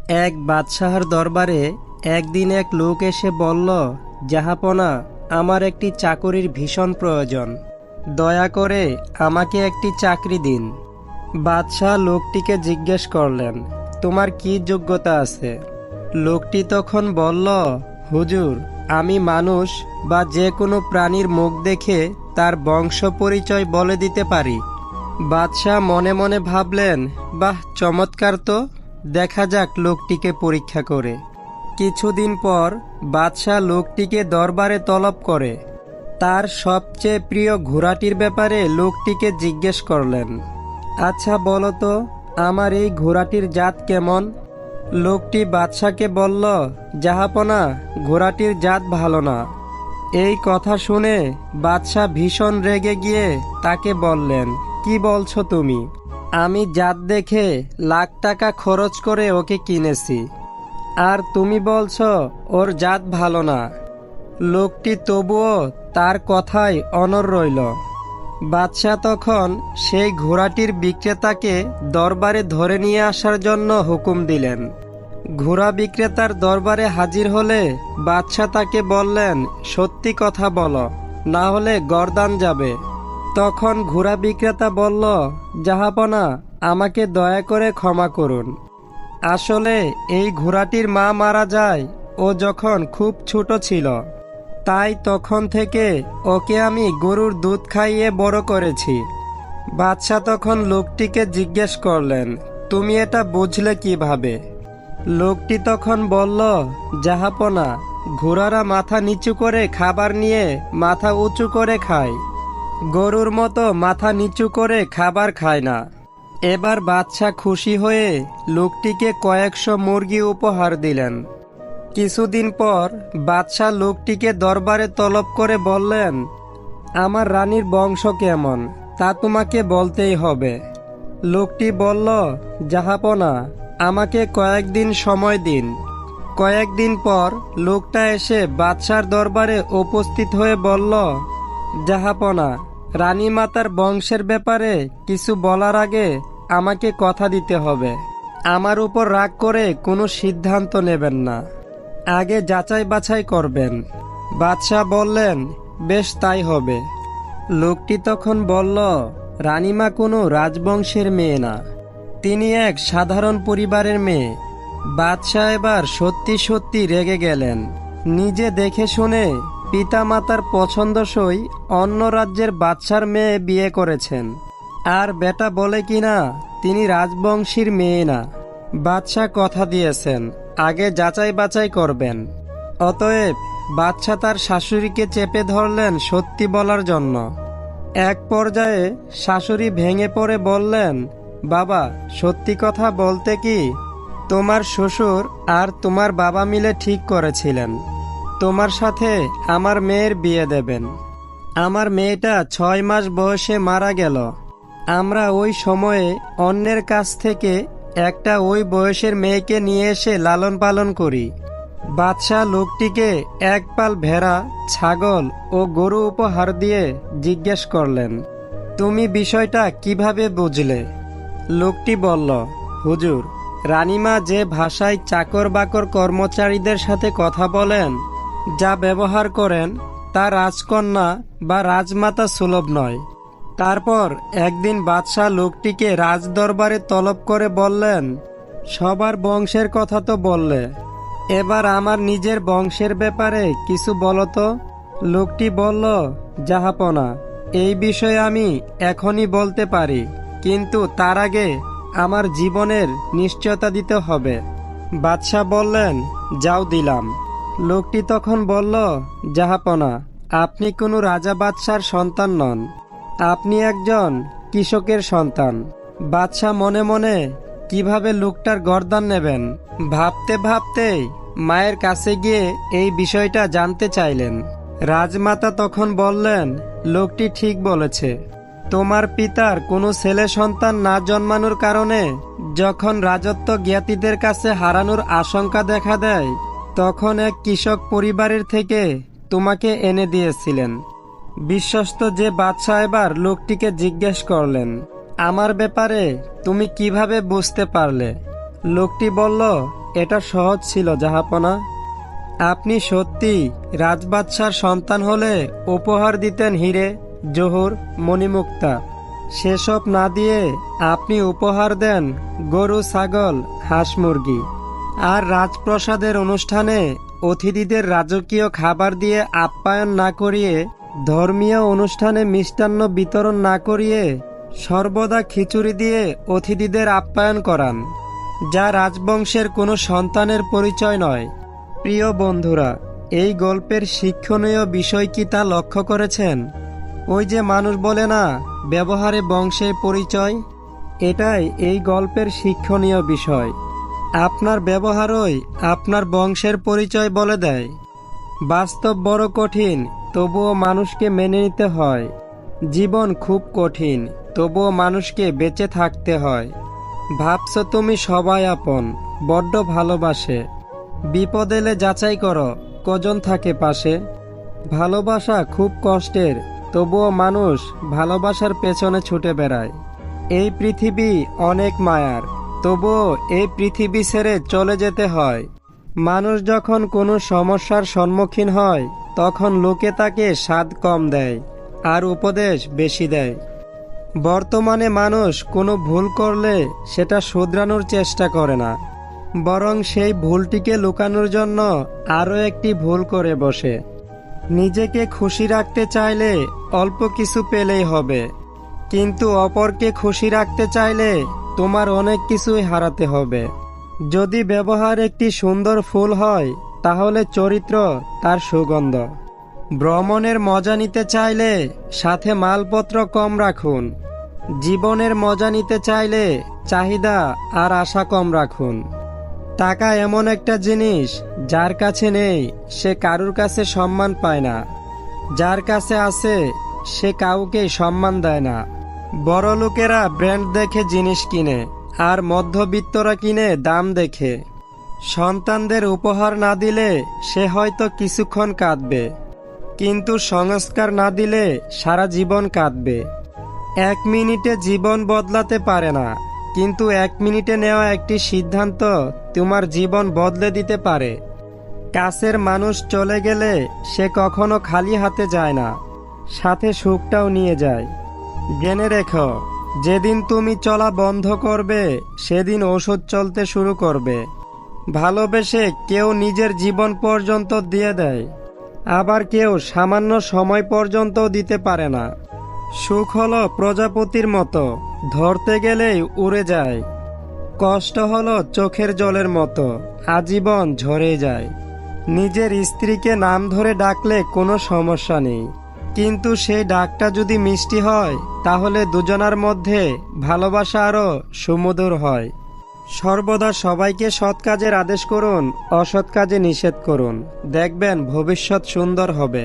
এক বাদশাহর দরবারে একদিন এক লোক এসে বলল, জাহাপনা, আমার একটি চাকরির ভীষণ প্রয়োজন। দয়া করে আমাকে একটি চাকরি দিন। বাদশাহ লোকটিকে জিজ্ঞেস করলেন, তোমার কি যোগ্যতা আছে? লোকটি তখন বলল, হুজুর, আমি মানুষ বা যে কোনো প্রাণীর মুখ দেখে তার বংশ পরিচয় বলে দিতে পারি। বাদশাহ মনে মনে ভাবলেন, বাহ, চমৎকার তো, দেখা যাক লোকটিকে পরীক্ষা করে। কিছুদিন পর বাদশাহ লোকটিকে দরবারে তলব করে। তার সবচেয়ে প্রিয় ঘোড়াটির ব্যাপারে লোকটিকে জিজ্ঞেস করলেন, আচ্ছা বলো তো, আমার এই ঘোড়াটির জাত কেমন? লোকটি বাদশাকে বলল, জাহাপনা, ঘোড়াটির জাত ভালো না। এই কথা শুনে বাদশাহ ভীষণ রেগে গিয়ে তাকে বললেন, কি বলছো তুমি? আমি জাত দেখে লাখ টাকা খরচ করে ওকে কিনেছি, আর তুমি বলছো ওর জাত ভালো না। লোকটি তবুও তার কথায় অনড় রইল। বাদশাহ তখন সেই ঘোড়াটির বিক্রেতাকে দরবারে ধরে নিয়ে আসার জন্য হুকুম দিলেন। ঘোড়া বিক্রেতার দরবারে হাজির হলে বাদশাহ তাকে বললেন, সত্যি কথা বলো, না হলে গর্দান যাবে। তখন ঘোড়া বিক্রেতা বলল, জাহাপনা, আমাকে দয়া করে ক্ষমা করুন। আসলে এই ঘোড়াটির মা মারা যায় ও যখন খুব ছোট ছিল, তাই তখন থেকে ওকে আমি গরুর দুধ খাইয়ে বড় করেছি। বাদশাহ তখন লোকটিকে জিজ্ঞেস করলেন, তুমি এটা বুঝলে কিভাবে? লোকটি তখন বলল, জাহাপনা, ঘোড়ারা মাথা নিচু করে খাবার নিয়ে মাথা উঁচু করে খায়, গরুর মতো মাথা নিচু করে খাবার খায় না। এবার বাদশাহ খুশি হয়ে লোকটিকে কয়েকশো মুরগি উপহার দিলেন। কিছুদিন পর বাদশাহ লোকটিকে দরবারে তলব করে বললেন, আমার রানীর বংশ কেমন তা তোমাকে বলতেই হবে। লোকটি বলল, জাহাপনা, আমাকে কয়েকদিন সময় দিন। কয়েকদিন পর লোকটা এসে বাদশার দরবারে উপস্থিত হয়ে বলল, জাহাপনা, রানী মাতার বংশের ব্যাপারে কিছু বলার আগে আমাকে কথা দিতে হবে। আমার উপর রাগ করে কোনো সিদ্ধান্ত নেবেন না, আগে যাচাই বাছাই করবেন। বাদশাহ বললেন, বেশ, তাই হবে। লোকটি তখন বলল, রানীমা কোনো রাজবংশের মেয়ে না, তিনি এক সাধারণ পরিবারের মেয়ে। বাদশাহ এবার সত্যি সত্যি রেগে গেলেন। নিজে দেখে শুনে পিতামাতার পছন্দসই অন্য রাজ্যের বাদশার মেয়ে বিয়ে করেছেন, আর বেটা বলে কিনা তিনি রাজবংশীর মেয়ে না। বাদশাহ কথা দিয়েছেন, আগে যাচাই বাছাই করবেন। অতএব বাদশাহ তার শাশুড়িকে চেপে ধরলেন সত্যি বলার জন্য। এক পর্যায়ে শাশুড়ি ভেঙে পড়ে বললেন, বাবা, সত্যি কথা বলতে কি, তোমার শ্বশুর আর তোমার বাবা মিলে ঠিক করেছিলেন তোমার সাথে আমার মেয়ের বিয়ে দেবেন। আমার মেয়েটা 6 মাস বয়সে মারা গেল। আমরা ওই সময়ে অন্যের কাছ থেকে একটা ওই বয়সের মেয়েকে নিয়ে এসে লালন পালন করি। বাদশাহ লোকটিকে এক পাল ভেড়া, ছাগল ও গরু উপহার দিয়ে জিজ্ঞেস করলেন, তুমি বিষয়টা কিভাবে বুঝলে? লোকটি বলল, হুজুর, রানীমা যে ভাষায় চাকর বাকর কর্মচারীদের সাথে কথা বলেন, যা ব্যবহার করেন, তা রাজকন্যা বা রাজমাতা সুলভ নয়। তারপর একদিন বাদশাহ লোকটিকে রাজদরবারে তলব করে বললেন, সবার বংশের কথা তো বললে, এবার আমার নিজের বংশের ব্যাপারে কিছু বলো তো। লোকটি বলল, জাহাপনা, এই বিষয়ে আমি এখনই বলতে পারি, কিন্তু তার আগে আমার জীবনের নিশ্চয়তা দিতে হবে। বাদশাহ বললেন, যাও, দিলাম। লোকটি তখন বলল, জাহাপনা, আপনি কোনো রাজা বাদশার সন্তান নন, আপনি একজন কৃষকের সন্তান। বাদশাহ মনে মনে কিভাবে লোকটার গর্দান নেবেন ভাবতে ভাবতেই মায়ের কাছে গিয়ে এই বিষয়টা জানতে চাইলেন। রাজমাতা তখন বললেন, লোকটি ঠিক বলেছে। তোমার পিতার কোনো ছেলে সন্তান না জন্মানোর কারণে যখন রাজত্ব জ্ঞাতিদের কাছে হারানোর আশঙ্কা দেখা দেয়, তখন এক কৃষক পরিবারের থেকে তোমাকে এনে দিয়েছিলেন। বিশ্বস্ত যে বাদশাহ এবার লোকটিকে জিজ্ঞেস করলেন, আমার ব্যাপারে তুমি কিভাবে বুঝতে পারলে? লোকটি বলল, এটা সহজ ছিল জাহাপনা। আপনি সত্যি রাজবাদশার সন্তান হলে উপহার দিতেন হিরে, জহুর, মণিমুক্তা। সেসব না দিয়ে আপনি উপহার দেন গরু, ছাগল, হাঁস, মুরগি। আর রাজপ্রাসাদের অনুষ্ঠানে অতিথিদের রাজকীয় খাবার দিয়ে আপ্যায়ন না করিয়ে, ধর্মীয় অনুষ্ঠানে মিষ্টান্ন বিতরণ না করিয়ে সর্বদা খিচুড়ি দিয়ে অতিথিদের আপ্যায়ন করান, যা রাজবংশের কোনো সন্তানের পরিচয় নয়। প্রিয় বন্ধুরা, এই গল্পের শিক্ষণীয় বিষয় কি তা লক্ষ্য করেছেন? ওই যে মানুষ বলে না, ব্যবহারে বংশের পরিচয়। এটাই এই গল্পের শিক্ষণীয় বিষয়। আপনার ব্যবহারই আপনার বংশের পরিচয় বলে দেয়। বাস্তব বড় কঠিন, তবুও মানুষকে মেনে নিতে হয়। জীবন খুব কঠিন, তবুও মানুষকে বেঁচে থাকতে হয়। ভাবছো তুমি সবাই আপন, বড্ড ভালোবাসে। বিপদ এলে যাচাই করো কজন থাকে পাশে। ভালোবাসা খুব কষ্টের, তবুও মানুষ ভালোবাসার পেছনে ছুটে বেড়ায়। এই পৃথিবী অনেক মায়ার, তবুও এই পৃথিবী ছেড়ে চলে যেতে হয়। মানুষ যখন কোনো সমস্যার সম্মুখীন হয়, তখন লোকে তাকে স্বাদ কম দেয় আর উপদেশ বেশি দেয়। বর্তমানে মানুষ কোনো ভুল করলে সেটা শুধরানোর চেষ্টা করে না, বরং সেই ভুলটিকে লুকানোর জন্য আরও একটি ভুল করে বসে। নিজেকে খুশি রাখতে চাইলে অল্প কিছু পেলেই হবে, কিন্তু অপরকে খুশি রাখতে চাইলে তোমার অনেক কিছুই হারাতে হবে। যদি ব্যবহার একটি সুন্দর ফুল হয়, তাহলে চরিত্র তার সুগন্ধ। ভ্রমণের মজা নিতে চাইলে সাথে মালপত্র কম রাখুন। জীবনের মজা নিতে চাইলে চাহিদা আর আশা কম রাখুন। টাকা এমন একটা জিনিস, যার কাছে নেই সে কারুর কাছে সম্মান পায় না, যার কাছে আছে সে কাউকে সম্মান দেয় না। বড় লোকেরা ব্র্যান্ড দেখে জিনিস কিনে, আর মধ্যবিত্তরা কিনে দাম দেখে। সন্তানদের উপহার না দিলে সে হয়তো কিছুক্ষণ কাঁদবে, কিন্তু সংস্কার না দিলে সারা জীবন কাঁদবে। 1 মিনিটে জীবন বদলাতে পারে না, কিন্তু 1 মিনিটে নেওয়া একটি সিদ্ধান্ত তোমার জীবন বদলে দিতে পারে। কাছের মানুষ চলে গেলে সে কখনো খালি হাতে যায় না, সাথে সুখটাও নিয়ে যায়। জেনে রেখো, যেদিন তুমি চলা বন্ধ করবে, সেদিন ওষুধ চলতে শুরু করবে। ভালোবেসে কেউ নিজের জীবন পর্যন্ত দিয়ে দেয়, আবার কেউ সামান্য সময় পর্যন্ত দিতে পারে না। সুখ হলো প্রজাপতির মতো, ধরতে গেলেই উড়ে যায়। কষ্ট হলো চোখের জলের মতো, আজীবন ঝরে যায়। নিজের স্ত্রীকে নাম ধরে ডাকলে কোনো সমস্যা নেই, কিন্তু সেই ডাকটা যদি মিষ্টি হয়, তাহলে দুজনার মধ্যে ভালোবাসা আরও সুমধুর হয়। সর্বদা সবাইকে সৎ কাজের আদেশ করুন, অসৎ কাজে নিষেধ করুন। দেখবেন ভবিষ্যৎ সুন্দর হবে।